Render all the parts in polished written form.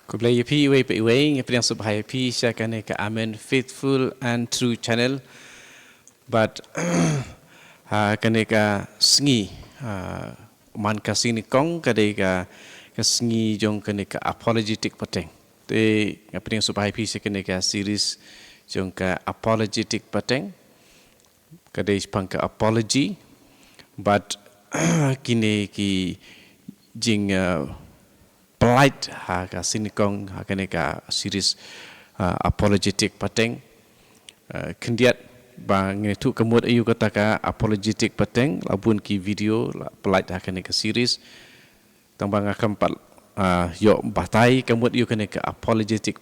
Kublai pi we pe we yang subhai pi syakane ka amen faithful and true channel but ha kane ka sngi man ka sini kong kade ka sngi jong kane ka apologetic pateng te yang subhai pi syakane ka series jong ka apologetic pateng kade pang ka apology but kini ki jing polite ha ka sinikong ha kane ka series apologetic pateng kendiat bang itu kemud ayu kata ka apologetic pateng labun ki video polite ha kane ka series tang bang akan pat yo batai kemud ayu kane ka apologetic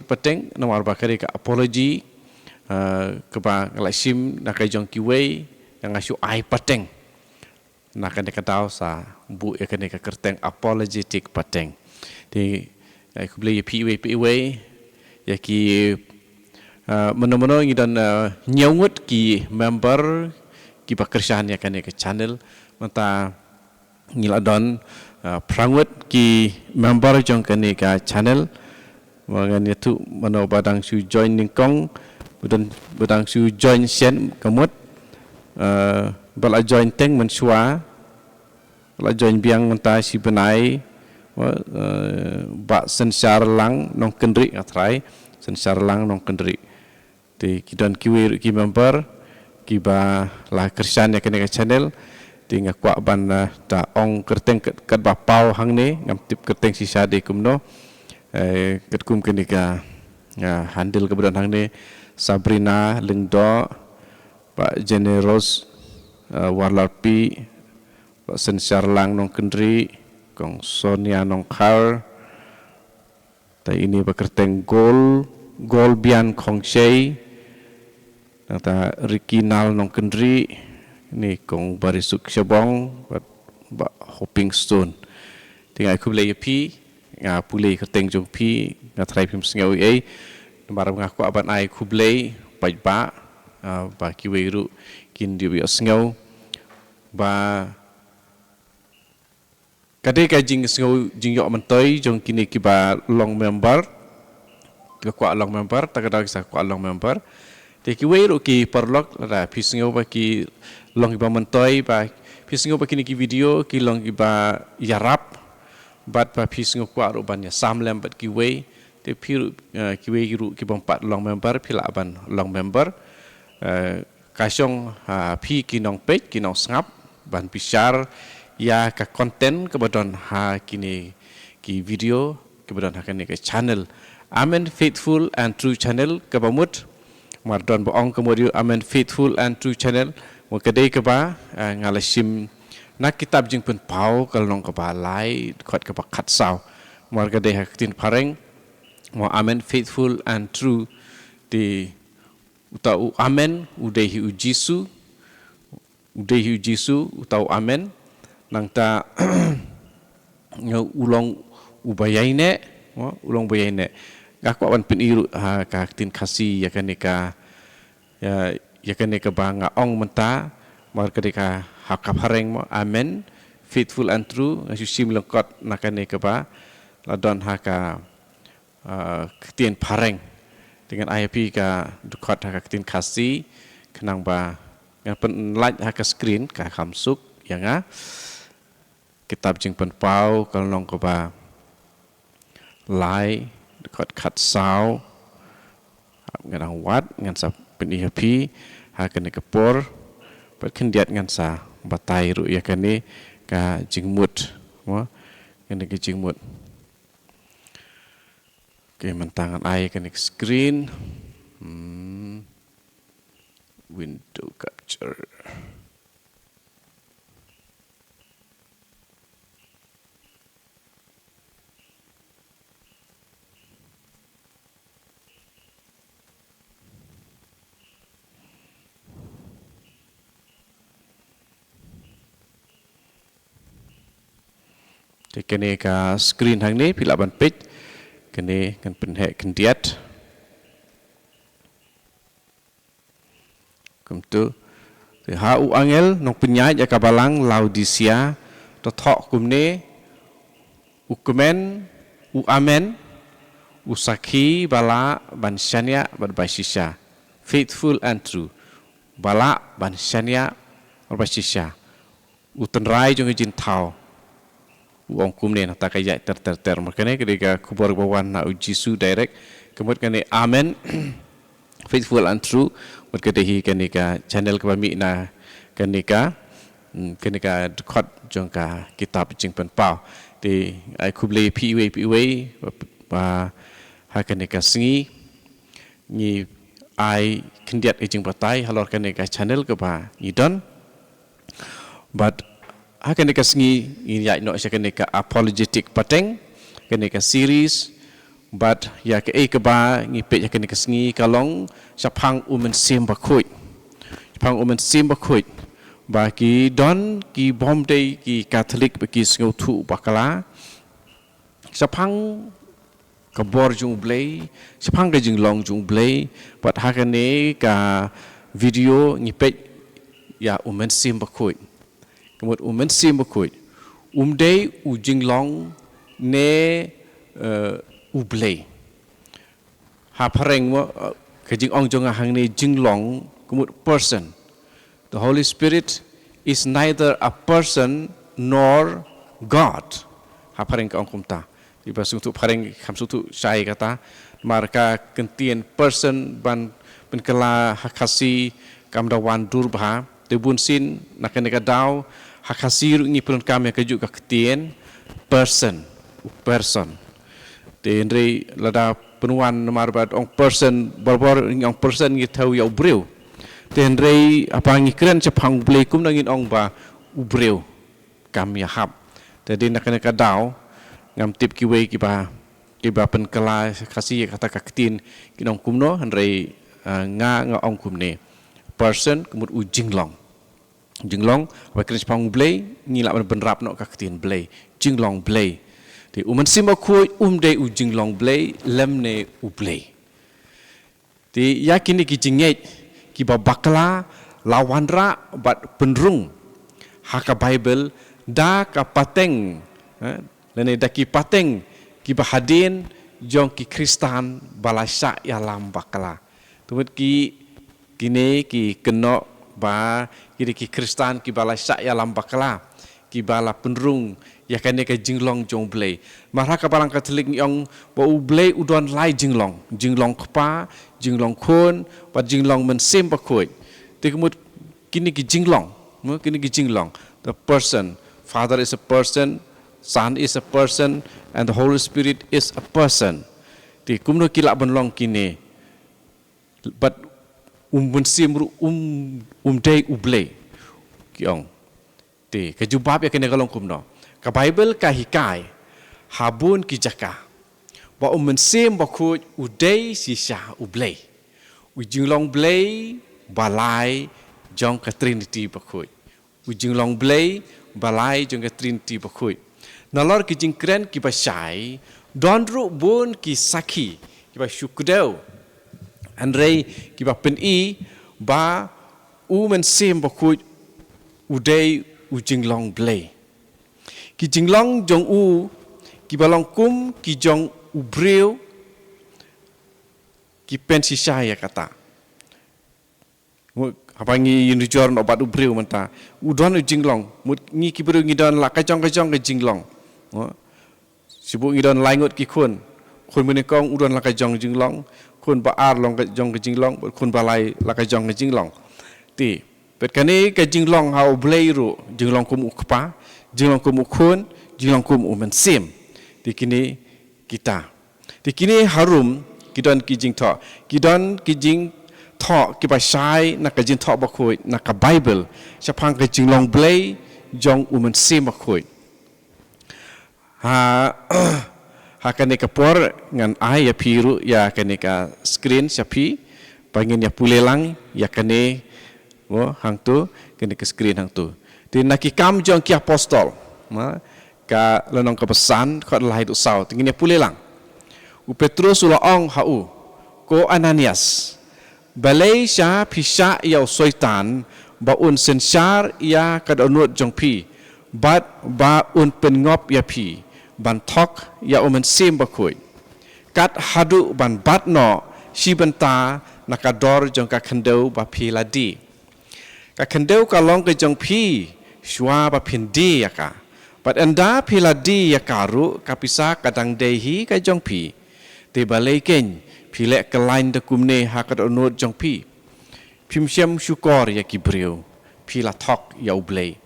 pateng nomor bakari ka apology ke bang lasim nakai jong ki wei yang asu ai pateng nak kena kataw sa bu kena kerteng apologetic pateng di aku beli PWPW ya ki meno-meno ngidan nyawngut ki member ki bakersyaan ya kena ke channel mata ngiladon prangut ki member jong kena ke channel mangan itu meno badang su join ningkong badang su join sen kemut bala join teng mensua bala join biang mentah si benai bak sensar lang nong kendri ngatrai sensar lang nong kendri di kidan kiwi ki member ki ba la kersan ya kene channel di ngakwa ban ta ong kerteng kat ba pau hang ne ngam tip kerteng sisa de kumno ket kum kene ka handle kebedan hang ne Sabrina Lengdo Pak Generos Warlarpi Pak Sensar Lang nong kendri kong Sonia nong kar ta ini bekerteng gol bian kong shei ta Rikinal nong kendri ni kong Barisuk Syabong Pak Hopping Stone tinggal aku beli pi nga pulih kerteng jong pi nga try pim sengau ai marang ngaku aban ai ku beli pai ba ba kiweru kin dia biak sengau ba kade ka jing sengau jing yok mentoi jong kini ki ba long member ki kwa long member ta kada sa kwa long member te kiweru ki perlok la pi sengau ba ki long ki ba mentoi ba pi sengau ba kini ki video ki long ki ba yarap bat ba pi sengau kwa ro ban ya samlem bat ki we te pi kiweru ki ba pat long member pi la ban long member kasyong pi kinong page kinong ngap ban pisar ya ka konten kebetulan ha kini ki video kebetulan ha kini ke channel Amen Faithful and True channel kebamut mardon boong kemudian Amen Faithful and True channel mo kedai keba ngalasim nak kitab jing pun pau kalong keba lai kot keba kat saw mar kedai ha tin pareng mo Amen Faithful and True di utau amen udehi ujisu utau amen nang ta ulong ubayaine ulong bayaine gakwa wan piniru ha ka tin kasi ya kanika ya kanika banga ong menta mar kadika hakap hareng mo amen faithful and true sim lengkot nakanika ba ladon haka tin pareng dengan IP ka dukot ha tin kasi kenang ba yang pen like ha ka screen ka kamsuk yang kitab jing pen pau kalong ko ba lai dukot kat saw ngan wat ngan sa pen IP ha kene kepor pat kendiat ngan sa batai ru ya kene ka jingmut mo kene ke jingmut. Oke, mentangan ai ke screen. Window capture. Kene ka screen hang ni pila ban page kene kan penhek kendiat kumtu ha u angel nong penyai ja kabalang Laodicea to thok kumne ukumen amen, usaki bala ban syania berbasisya, faithful and true. Bala ban syania berbasisya. Utenrai jong jin tau. Uang kumne nak tak ayat ter. Makanya ketika kubur bawan na Jisu direct, kemudian amen, faithful and true. Berkedehi kenika channel kami na kenika dekat jangka kitab jing penpau di ai kuble piwe ba ha kenika singi ni ai kendiat jing patai halor kenika channel ke ba ni don but ha kenika singi ni ya no kenika apologetic pateng kenika series but ya ke ba ni pe ya kenika singi kalong sapang umen sim bakoi sapang umen sim bakoi bagi don ki bomdei ki Katolik bagi sengutu bakala sapang kabor jung blay sapang ke jing long jung blay but hakane ka video ngipet ya umen sim bakoi kemud umen sim bakoi umdei u jing long ne ublay ha pareng mo ke jing ong jong hang ne jing long kemud person. The Holy Spirit is neither a person nor God. Haparing ka ongkum ta. Iba suntuk paring kam suntuk syai kata marka kentien person ban penkela hakasi kam dawan durba tebun sin nakane ka daw hakasi ni pun kam ya kejuk ka ketien person. Tenre lada penuan marbat ong person bor ong person ngi tahu ya ubreu. Tenrei apa ngikren cepang belikum nangin ong ba ubreu kami hab. Jadi nak kena kadau ngam tip kiwe kiba penkela kasih kata kaktin kinong kumno henrei nga ong kumne person kemud u jinglong apa kena cepang blei ngilak benrap no kaktin blei jinglong blei. Di uman simba kuy umde u jinglong blei lemne u blei. Di yakini ki jingait kiba bakla lawanra bat penrung haka Bible da ka pateng lene da ki pateng kiba hadin jong ki Kristan balasya ya lam bakla tumut kini ki keno ba kiri ki Kristan ki balasya ya lam bakla ki bala penrung ya kane ka jinglong jong blei maraka balang Katolik yang ba u blei udon lai jinglong kpa jinglong khon ba jinglong men sem ba khoi te kemut kini ki jinglong the person father is a person son is a person and the Holy Spirit is a person te kumno kila benlong kini but men sem dei u blei kiong te kejubab ya kene kalong kumno ka Bible ka hikai habun ki jaka ba men sem ba khoi udei si sha ublei ujinglong blei balai jong ka Trinity ba khoi ujinglong blei balai jong ka Trinity ba khoi nalor ki jingkren ki ba shai donru bun ki saki ki ba shukdeu andrei ki ba peni ba men sem ba khoi udei ujinglong blei ki jinglong jong ki balong kum ki jong ubreu ki pensi saya kata apa ngi yunjor no bat ubreu menta udon jinglong mut ngi ki breu ngi don la ka jong ke jinglong sibu ngi don laingot ki khun mene kong udon la ka jong jinglong khun ba ar long ka jong ke jinglong khun ba lai la ka jong ke jinglong ti pet kane ka jinglong ha ublei ru jinglong kum ukpa jinglong kum khun jinglong kum men sim dikini kita dikini harum kidon kijing tho kidon kijing tho ki ba shai na ka jing tho ba khoi na ka Bible chapang ka jinglong blei jong men sim ba khoi ha kane ka por ngan ai ya piru ya kane ka screen sapi pangin ya pulelang ya kane hang tu kane ka screen hang tu ti naki kam jong ki apostol ka lenong kepesan kau adalah hidup sau tingginya pulelang u Petrus ulaong hau ko Ananias balai sya pisha yau soitan ba un sensar ya kad onut jong pi bat ba un pengop ya pi ban thok ya umen sim bakoi kat hadu ban bat no shi banta nakador jong ka khandeu ba phila di ka khandeu ka long ke jong phi shwa ba phin di ya ka but anda phila di ya karu kapisa kadang dehi ka jong phi te balai ken phile kelain de kumne ha ka onot jong phi phim siam shukor ya kibreu phila thok ya ublei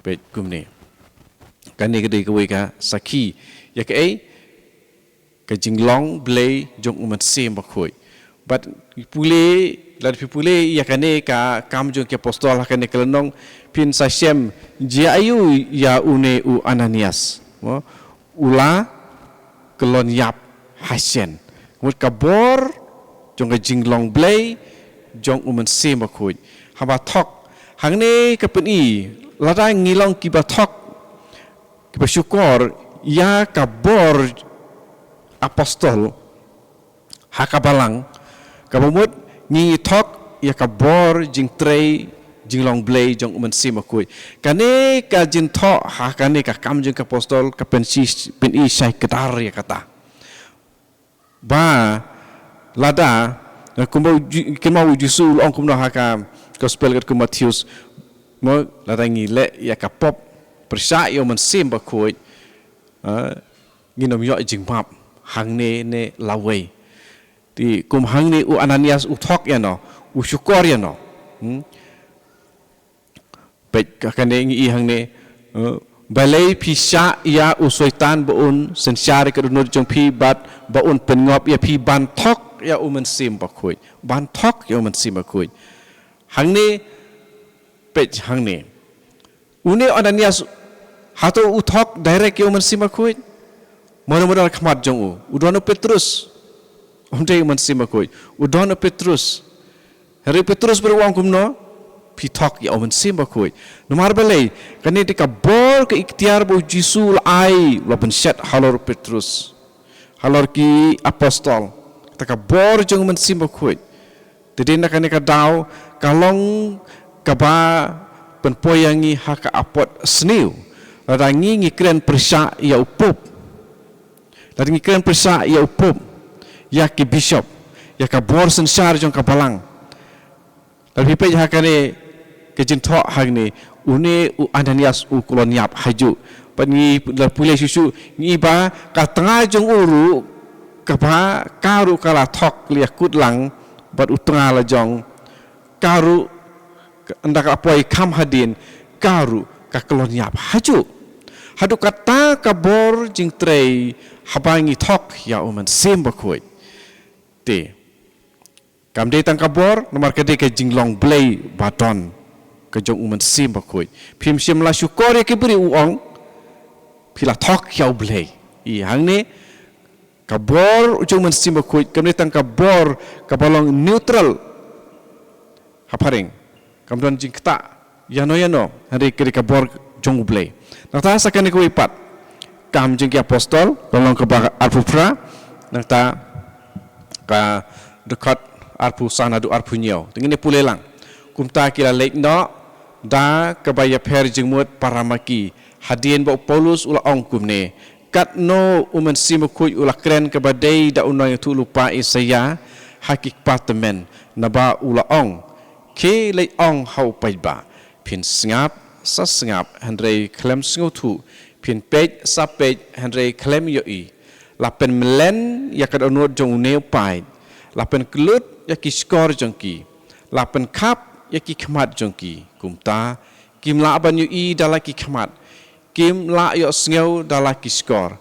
pe kumne kan ni ke dei ka sakhi ya ke ai ka jinglong blei jong umat sem bakhoi but pule la pule ya kane ka kam jong ke apostol ha kane kelenong pin sa shem dia ayu ya une u Ananias ula kelon yap hasen mut kabor jong ka jinglong blei jong umat sem bakhoi haba thok hangne ka pen i lada ngilong ki ba thok ki ba syukur ya kabor apostol hakabalang kabumut ngi thok ya kabor jing trei jing long blei jong uman simakui kane ka jin tho ha kane ka kam jing ka apostol ka pen i sai kedar ya kata ba lada kumau jusul ong kumno haka gospel kat Matius mo lada ngi le ya ka pop persa yo man simakui nginom yo jing map hang ne lawai ti kum hang ne u Ananias u thok ya no u syukor ya no pek ka ne ngi hang ne balai pisha ya u soitan baun sensari ka dunur jong phi bat baun pengop ya phi ban thok ya u man sim ba khoi ban thok ya man sim ba khoi hang ne pek hang ne u ne Ananias hato u thok direct ya man sim ba khoi modal khamat jong udon Petrus onde man sima koi udon Petrus hari Petrus beruang kumno pithok ya man sima koi nomar balai kani tika bor ke ikhtiar bo jisul ai laban set halor Petrus halor ki apostol taka bor jong man sima koi tedena kani ka daw kalong kaba penpoyangi haka apot sniu radangi ngikren persa ya upup Dari ngikiran persa ya upum, ya ki bishop, ya ka bor sensar jong ka balang. Dari pipe ya kane ke jintok hang ni, une u Ananias u koloniap haju. Pani dar pule susu ni ba ka tengah jong uru ka ba karu kala thok lia kut lang bat utengah la jong karu andak apoi kam hadin karu ka koloniap haju. Hadu kata kabor jing trei habangi thok ya uman sim bakoi te kam de tang kabor nomar kade ke jinglong blei baton ke jong uman sim bakoi phim sim la syukor ya ke beri uong pila thok ya blei I hang ni kabor jong uman sim bakoi kam de tang kabor kabalong neutral haparing kam don jing kta yano hari ke kabor jong blei nata sakane ko ipat kam jeng apostol tolong ke arpupra nata ka dekat arpu sana du arpu nyau tengene pulelang kumta kila lek no da kebaya per jeng mut paramaki hadien ba Paulus ula ong kumne kat no umen simukui ula kren kebadai da unai tu lupa Isaya hakik patemen naba ula ong ke lek ong hau paiba pin sngap sa sngap handrei klem sngutu pin pej sa pej handrei klem yoi lapen melen yakad onot jong neu pai lapen kelut yaki skor jongki lapen kap yaki khmat jongki kumta kim la ban yoi dalaki khmat kim la yo sngew dalaki skor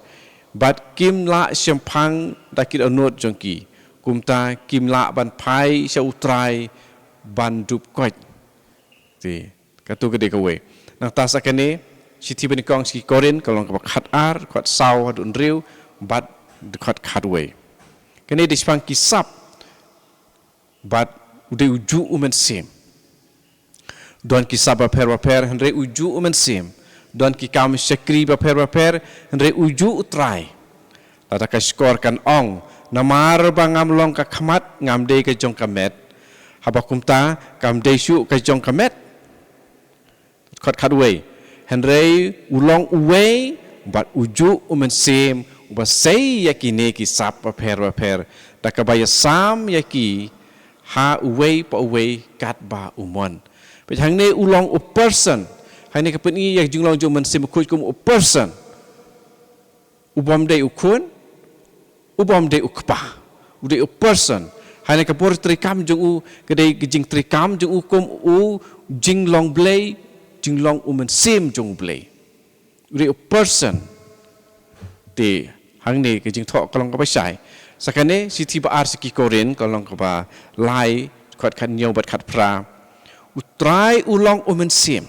bat kim la sempang dakit onot jongki kumta kim la ban pai sha utrai ban dup koj ti katu gede kawe nang tasa kene Siti benikong si Korin kalau ngapa khat ar khat saw hadun riu bat dekat khatwe kene dispang kisap bat ude uju umen sim don kisap baper henre uju umen sim don ki kam sekri baper henre uju utrai lata ka skor kan ong namar bangam long ka khmat ngam de ka jong kamet habakumta kam de shu ka jong kamet khat khatwe Henry ulong uwe but uju sim uba sei yakine ki sap per da kabaya sam yaki ha uwei pa uwei kat ba umon pe hang ne ulong u person hang ne kapun i yak jinglong jo sim kuj kum u person ubom de ukun ubom de ukpa ude u person hang ne kapur trikam jong u kedai jing trikam jong u kum u jinglong blei jinglong sim jong blei ude u person te hang ne ke jing thok kalong ka ba sai sakane siti ba ar siki koren kalong ka ba lai khat khan nyau bat khat pra utrai ulong sim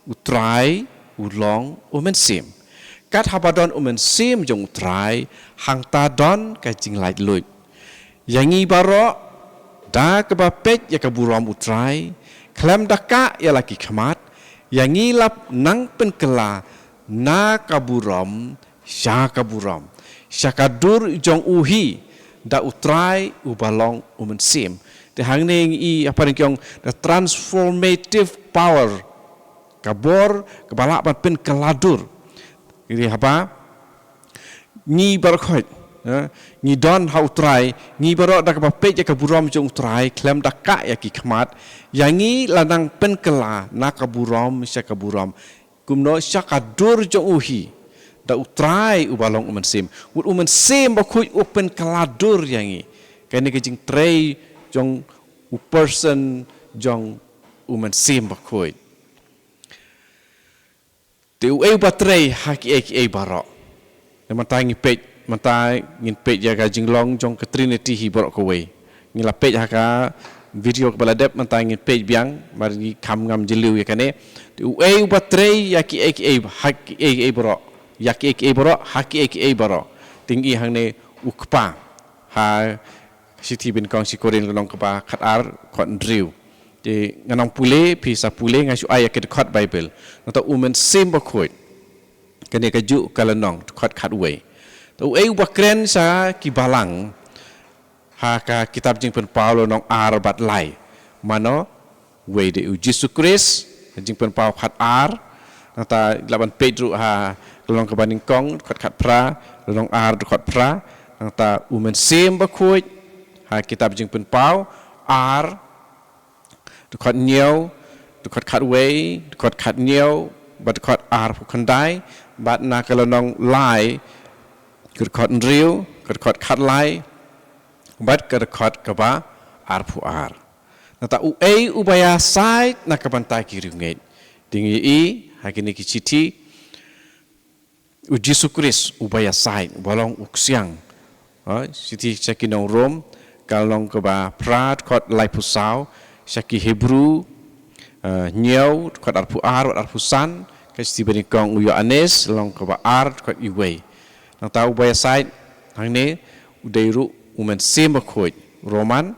utrai ulong sim kat habadon sim jong utrai hang ta don ka jing lai lui yangi baro da ka ba pet ya ka buram utrai klam daka ya laki khamat yangi lap nang pen kela na ka buram sya ka buram syakadur jong uhi da utrai ubalong sim te hang ne i apa ni kyong the transformative power kabor kebala ban pen keladur ini apa ni barkhoi ni don ha utrai ni baro da ka pe ya ka buram jong utrai klem da ka ya ki khmat yangi lanang pen kela na ka buram sya ka buram kumno syakadur jong uhi da utrai ubalong sim ut sim ba khuj open kaladur yangi kani ke jing trei jong u person jong sim ba khuj te u ba trei haki e barok ne mantai ngi pej mantai ngin pej ya ga jing long jong ke trinity hi barok ko we ngi la pej ha ka video kepala dep mantai ngin pej biang mar ngi kham ngam jeliu ya kane te u ba trei yaki e haki e barok yak ek e baro haki ek e baro tingi hang ne ukpa ha siti bin kong si korin long kapa khat ar khot driu te nganong pule pi sa pule ngai su ay ke khot bible nata sim ba khoi kane ka ju kalanong khot khat we to e ba kren sa ki balang ha ka kitab jing pen paulo nong ar bat lai mano we de Jesus Christ jing pen pau khat ar nata laban pedro ha long ka baning kong khat pra long ar khat pra ta sim ba khuj ha kitab jing pen pau ar khat nhiều khat wei khat nhiều bat khat ar pu khandai bat na ka long lai khat riu khat lai bat khat ka ba ar pu ar ta ubaya sai na ka bantai ki riu ngai tingi i ha kini ki chiti Jesus Christ ubaya sai bolong uksiang siti chakinong rom kalong ke ba prat kot lai pusau syaki Hebrew nyau kot arpu arpu san ka siti bani kong uyo anes long ke ba ar kot iwe nang tau ubaya sai hang ne udairu sim khoi roman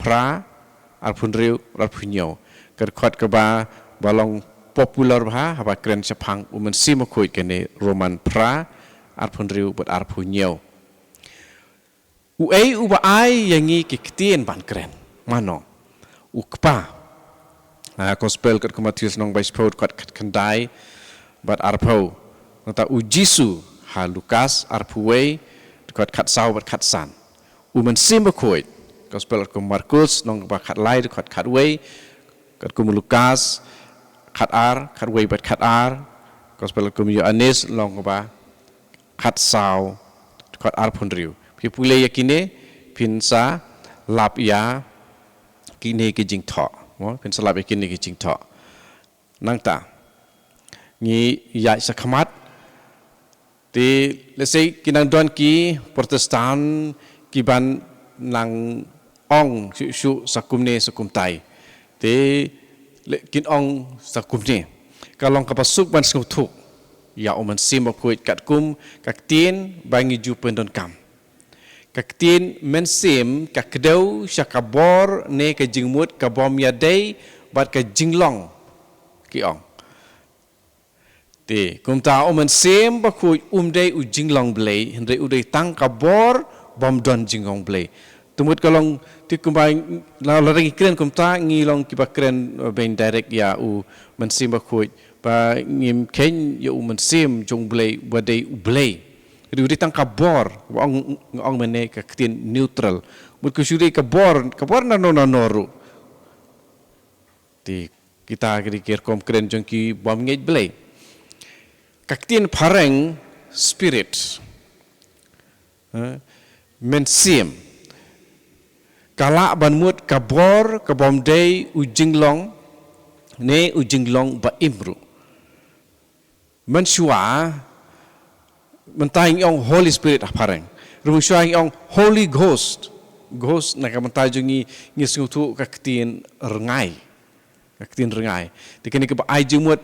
pra arpun riu arpu nyau kot ke ba bolong popular bah haba kren sepang sim khoi kene roman pra arpun riu but arpu nyau uba ai yangi kiktien ban kren mano ukpa gospel kat Matius nong by sport kat kandai but arpo nata Jisu ha Lukas arpu we kat sau but kat san sim khoi gospel kat Markus nong ba kat lai kat we kat Lukas khat ar khat wei bat khat ar gospel kum Yohanes long ba khat sau khat ar phun riu pi pule yakine pinsa lap ya kine ki jing tho mo pinsa lap yakine ki jing tho nang ta ni ya sakhamat ti let's say kinang don ki protestan ki ban nang ong su sakumne sakum tai te kin ong sakum ni kalong kapasuk ban skutuk ya sim akuit kat kum kak tin bangi ju pendon kam kak tin sim kak kedau syakabor ne ka jingmut ka bom ya dei bat ka jinglong ki ong te kum ta sim bakui dei u jinglong blei hendre u dei tang ka bor bom don jingong blei tumut kalong ti kumbai la lagi kren kum ta ngi long ki ba kren ben direct ya sim bakui ba ngim ken ya uman sim jong blay badai ublay ri tang kabor ong mene ka ktin neutral mut ku suri kabor na noru ti kita kir kom kren jong ki bom ngej blay ka ktin pareng spirit men sim kala ban mut kabor ka bom day ujinglong ne ujinglong ba imru mensyua mentang ong Holy Spirit apareng rumusya ong Holy Ghost nak mentang ngi ngutu ka ktin rengai tikini ka ai jumut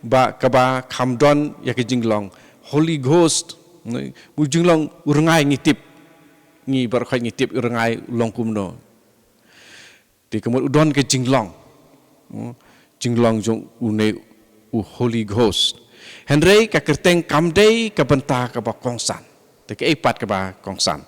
ba ka ba kamdon ya ke jinglong Holy Ghost mu jinglong rengai ngitip ngi bar khai ngitip rengai longkumno ti kemut udon ke jinglong jong une Holy Ghost Henry ka kerteng kamdei ka benta ka ba kongsan te ke epat ka ba kongsan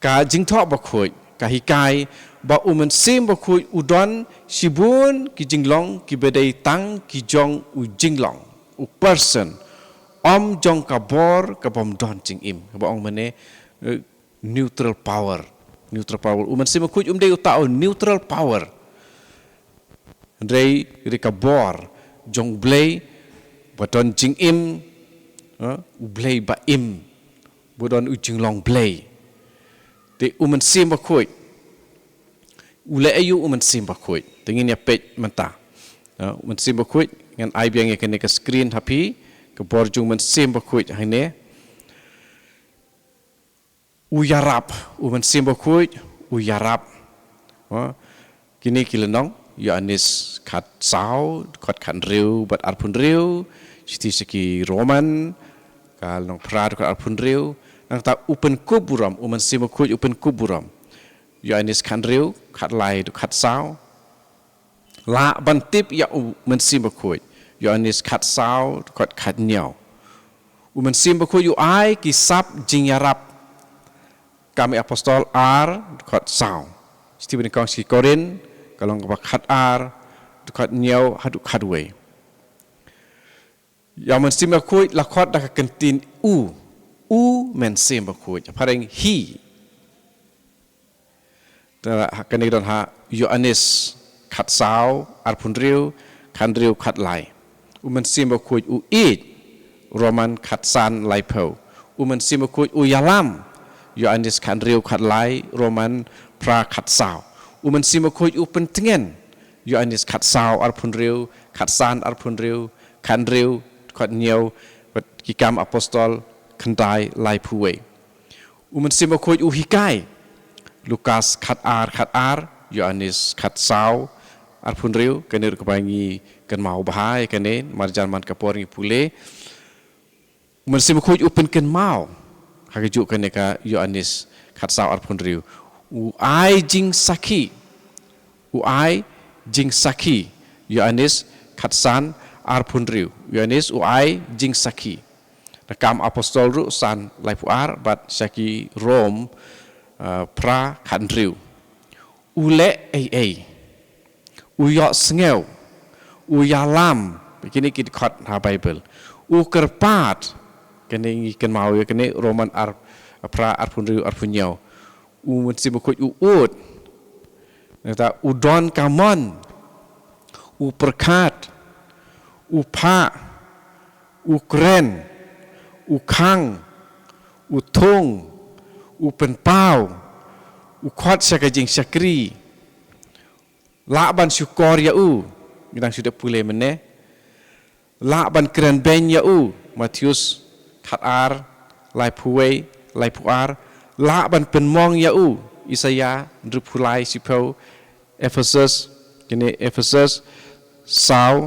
ka jingtho ba khoi ka hikai ba umen sim ba khoi udon sibun ki jinglong ki bedai tang ki jong u jinglong u person om jong ka bor ka bom don jing im ba ong mane neutral power umen sim ba khoi dei utao neutral power Henry ka bor jong blay Badon jing im, blay ba im, badon ujing long blay. Te umen sim ba koi, ule ayu umen sim ba koi. Tengin ya page menta, umen sim ba koi. Ngan ai biang ya kene ke screen happy, ke borjung umen sim ba koi hine. Uyarap umen sim ba koi, uyarap. Kini kilenong. Ya anis kat sao, kat riu, bat arpun riu, siti seki Roman, kal nong prad kat arpun riu, nang tak upen kuburam, uman sima kuj upen kuburam. Ya anis kat riu, kat lai tu kat sao, la bantip ya uman sima kuj, ya anis kat sao, kat nyau. Uman sima kuj yu ai kisap jingyarap, kami apostol ar kat sao. Siti benikong si Korin. Kalau ngapa khat ar, khat nyau, hadu khadwe. Yang mensim bakui lakot dah kentin u mensim bakui. Pareng he. Tera kene don ha Yohanes khat sao arpun riu, kan riu khat lai. Mensim bakui u Roman khat san lai po. Mensim bakui yalam. Yohanes kan riu khat lai, Roman pra khat sao. Umen sima koi pentingan Yohanes kat sao arpun riu kat san arpun riu kan riu kat nyau kikam apostol kendai lai puwe umen sima koi hikai Lukas kat ar Yohanes kat sao arpun riu kenir kebangi ken mau bahai kenen marjan man kapori pule umen sima koi penken mau hagejuk keneka Yohanes kat sao arpun riu Uai jing saki Yohanes katsan arpun riu Yohanes uai jing saki nakam apostol ru san laipu ar bat saki Rom pra kan riu ule uyok sengeu uyalam begini kita kot ha Bible kerpat kene ikan mau ya kene Roman ar pra arpun riu arpun nyau mensim bakut uut nata udon kamon perkat pa kren kang tung penpau kot sakajing sakri lakban syukor ya bidang sudah pulih mene lakban kren ben ya Matius khat ar lai puwe lai puar la ban penmong ya Isaya drupulai sipau Ephesus kini Ephesus sao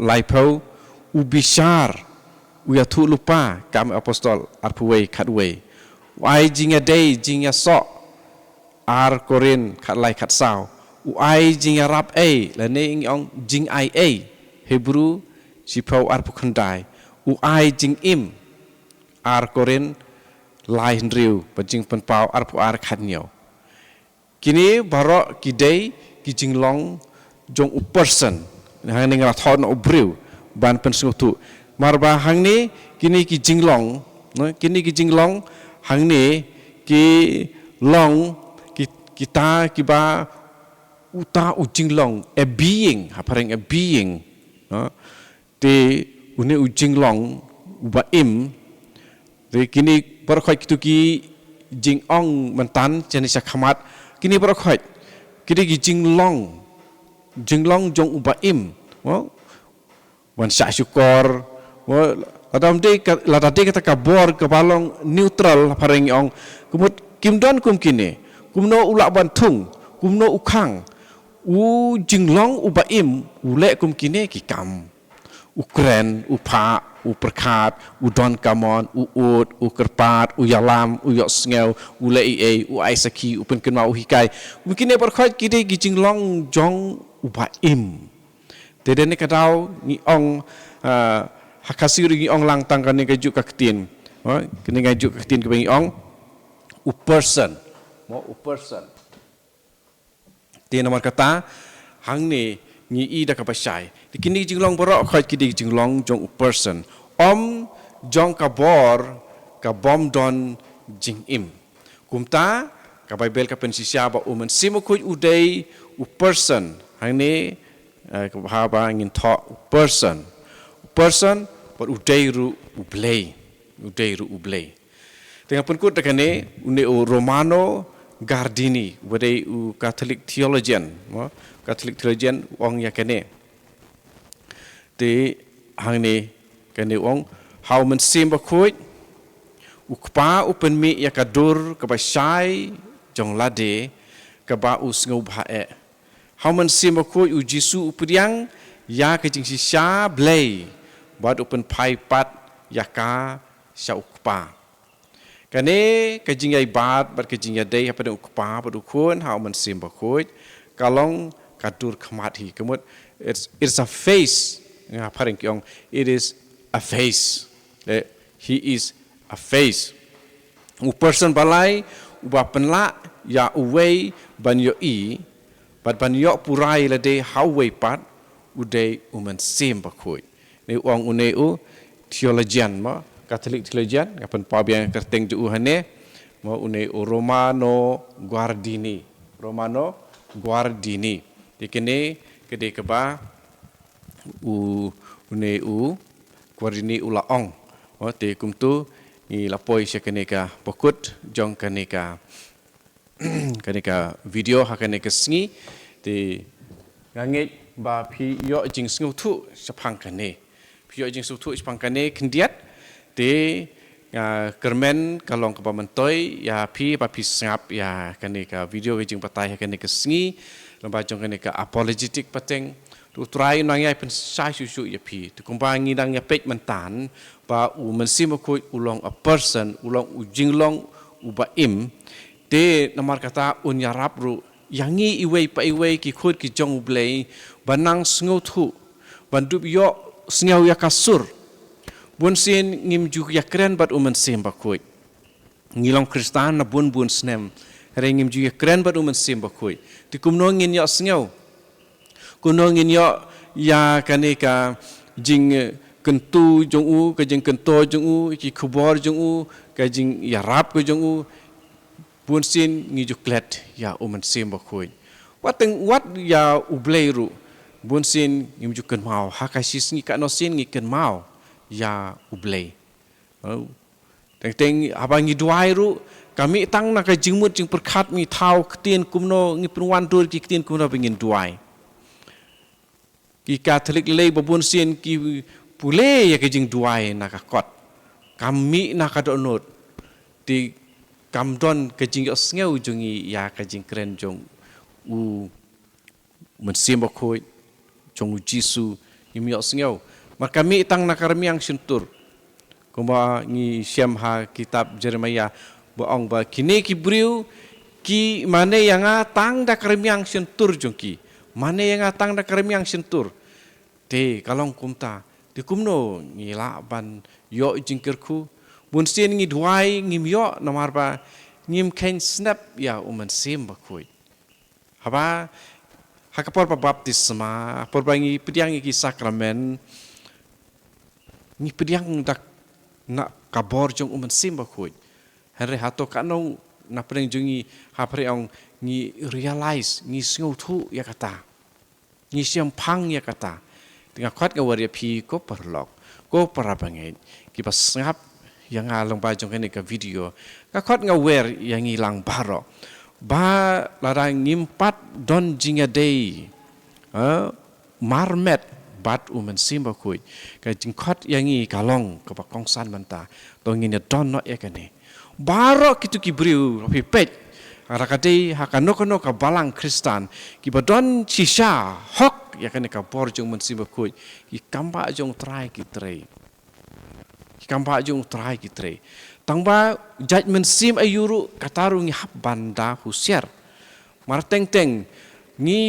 laipau ubishar uyatu lupa kami apostol arpuwe katwe wai jinga day jinga so ar korin kat lai kat sao uai jinga rap lane ong jing ai Hebrew sipau arpukandai uai jing im ar korin lain riu bajing penpau arpu ar khanyo kini barok kidai kijing long jong u person hang ni ngarathon obreu ban pen sungguh tu marba hang ni kini ki jinglong kini ki jinglong hang ni ki long kita kiba uta ujinglong a being haparing a being te une ujinglong uba im te kini berkhoi kitu ki jingong mentan jenis khamat kini berkhoi kini ki jinglong jong uba im wan sya syukur ladam de kata kabor kebalong neutral haparing ong kumut kimdon kum kini kumno ulak bantung kumno ukang jinglong ubaim ulek kum kine ki kam ukren upa uperkat udon kamon uut ukerpat uyalam uyok sngeu ulei uaisaki upen kenma uhikai mungkin berkhot kide ki jinglong jong ubaim tedene kadau ni ong hakasir ni ong lang tangkan ni gajuk kaktin kene gajuk kaktin ke bang ong u person dia nomor kata hang ni ngi ida kapasai dikini jinglong borok khoi kidi jinglong jong person jong kabor ka bom don jing im kumta ka bible ka pensisia ba umen simo khoi udai person hang ni ka bahaba ngin tho person but udai ru ublei dengan pun kut dekane une Romano Gardini, wadai Catholic theologian, wong yakane. Te hang ni kane wong how men sim bakoi, ukpa upen mi yakadur kabasai jong lade kaba usngau bae. How men sim bakoi Jisu upriang ya kajing sisya blay, bad upen pai pat yaka sya ukpa. Kane kajing yai bat bar kajing yadai pada ukpa pada ukun hau man sim bakoi kalong kadur khamati kemut it's a face ngaparing kiong it is a face he is a face u person balai uba penla ya uwei ban yo but ban yo purai la de hau wei pat udai uman sim bakoi ni ong uneu theologian ma Catholic theologian kapan pabiang kerteng ju hane mo une Romano Guardini dikene kede keba une Guardini ulaong te kumtu ni lapoi sekeneka pokut jong kaneka video hakaneka sngi te ngangit ba phi yo jing sngu thu sapang kane phi yo jing su thu sapang kane kendiat te kermen kalong kepamentoi ya pi sngap ya kaneka video jing patai kaneka sngi lamba jong kaneka apologetic pateng tu try nang yai pen sai susu ya pi tu kumbangi dang ya pek mentan ba u mensim ko ulong a person ulong u jinglong u ba im te namar kata un yarap ru yangi iwei pa iwei ki khut ki jong blei banang sngo thu bandup yo sngiau ya kasur bun sin ngim ju ya kren bat umen sim bakoi ngilong kristan na bun snem re ngim ju ya kren bat umen sim bakoi ti kumno ngin ya sngiau kuno ngin yo ya kaneka jing kentu jong u ka jing kento jong u ki khubor jong u ka jing ya rap ko jong u bun sin ngi ju klet ya umen sim bakoi wat ya ubleiru bun sin ngim ju ken mau hakasis ngi ka no sin ngi ken mau ya ublei teng abang ngi duai ru kami tang na ka jingmut jing perkhat mi thau ktien kumno ngi pruan dur ki ktien kumno bengin duai ki Catholic lei babun sin ki pule ya ke jing duai na ka kot kami na ka donot ti kamdon ke jing sneu jungi ya ka jing kren jong u mensim bakoi jong Jisu ngim yo sneu mar kami tang na karmiang sentur kuma ngi syamha kitab Jeremia boong ba kini ki briu ki mane yang tang da karmiang sentur jongki mane yang tang da karmiang sentur te kalong kumta te kumno ngila ban yo jingkerku bun sin ngi duai ngim yo namar ba ngim ken snap ya uman sim bakoi haba hakapor pa baptisma porbangi pediang ki sakramen ni pediang dak na kabor jong uman simba kuj henry hato kanong na preng jungi hapre ong ni realize ni singo thu ya kata ni siam phang ya kata tinga khat ga waria phi ko parlok ko parabangai ki pas ngap yang along ba jong ni ka video ka khat nga wer yang ilang baro ba larang ngimpat don jinga day marmet bat umen simba kuj ka jingkhat yang i kalong ka pakong san manta to ngine don no ekane baro kitu kibriu pi pet arakate hakano ka balang kristan ki badon shisha hok yakane ka borjong men simba kuj ki kamba jong trai ki tre ki kamba jong trai ki tre tangba judgment sim ayuru kataru ngi hap banda husiar mar teng ni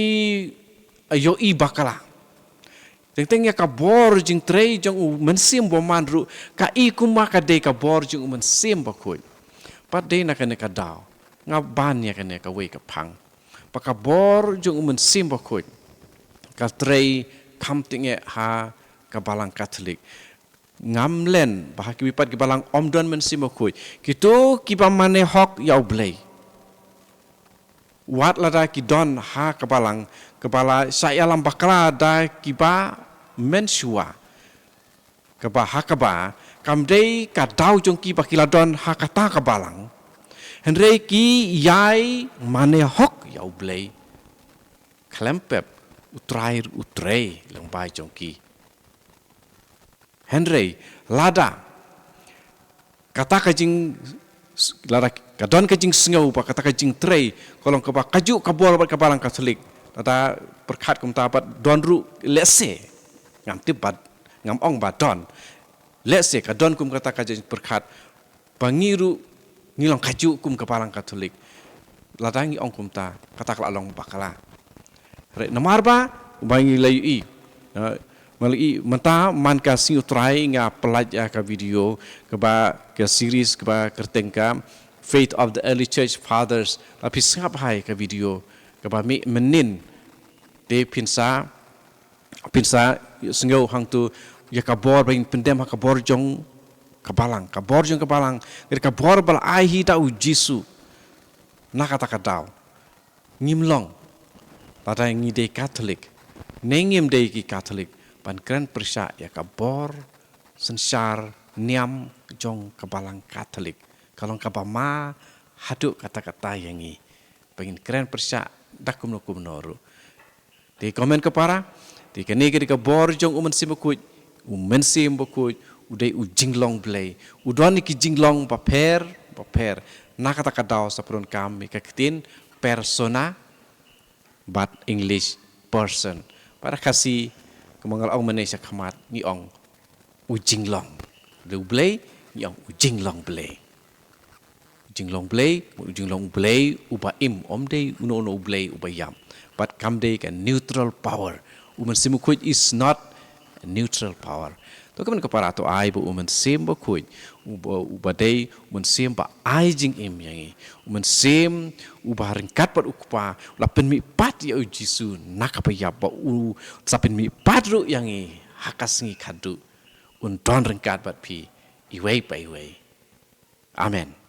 ayo i bakala teng ya ka bor jing tre jong men sim bo manru ka i kuma ka de ka bor jong men sim ba kuj pat de na kane ka daw nga ban ya kane ka we ka phang pa ka bor jong men sim ba kuj ka tre kam tinge ha ka balang katolik ngamlen bah ki wipat ki balang omdon men sim ba kuj kitu ki ba mane hok yaw blei wat lada ki don ha ka balang kepala saya lam bakla da ki ba mensua kaba ha ka ba kamdei ka daw jong ki bakila don ha kata ka balang henre ki yai mane hok yaw blei klempep utrei lang bai jong ki henre lada kata ka jing lada ka don ka jing sngau pa kata ka jing trei kolong ka ba kaju ka bol ka balang katolik tata perkat kum tapat don ru lese ngam tibat ngam ong ba don lese ka don kum kata ka jing perkat pangiru ngilong kaju kum kepalang katolik ladangi ong kum ta kata kala long bakala re namar ba bangi layu i malai menta man ka siu try nga pelajar ka video ke ba ke series ke ba kertengka Faith of the Early Church Fathers tapi sangap hai ka video ke ba menin de pinsa sengau hang tu ya ka bor bang pendem ka bor jong kabalang ka bor bal ai hi ta u jisu na kata ka daw ngimlong tada ngi de katolik nengim de ki katolik pan kran persa ya ka bor sensar niam jong kabalang katolik kalong ka ma haduk kata-kata yang i pengin kran persa dakum noru di komen ke para di kene ke bor jong umen simukuj umensim bukuj udai ujinglong blay udon ki jinglong paper na kata kadaw sa pron kami kakitin persona but English person para kasi kumangal ong manesya kamat ni ong ujinglong lu blay ni ong ujinglong blay uba im omde uno blay uba yam but kamde ka neutral power umen simukuj is not a neutral power to kaman ka para to ai bu umen sim ba kuj uba day umen sim ba ai jing im yangi umen sim uba ringkat pat ukpa lapen mi pat ya jisu nakapaya ba u sapin mi pat ru yangi hakas ngi khadu un don ringkat pat pi iwei pa iwei amen.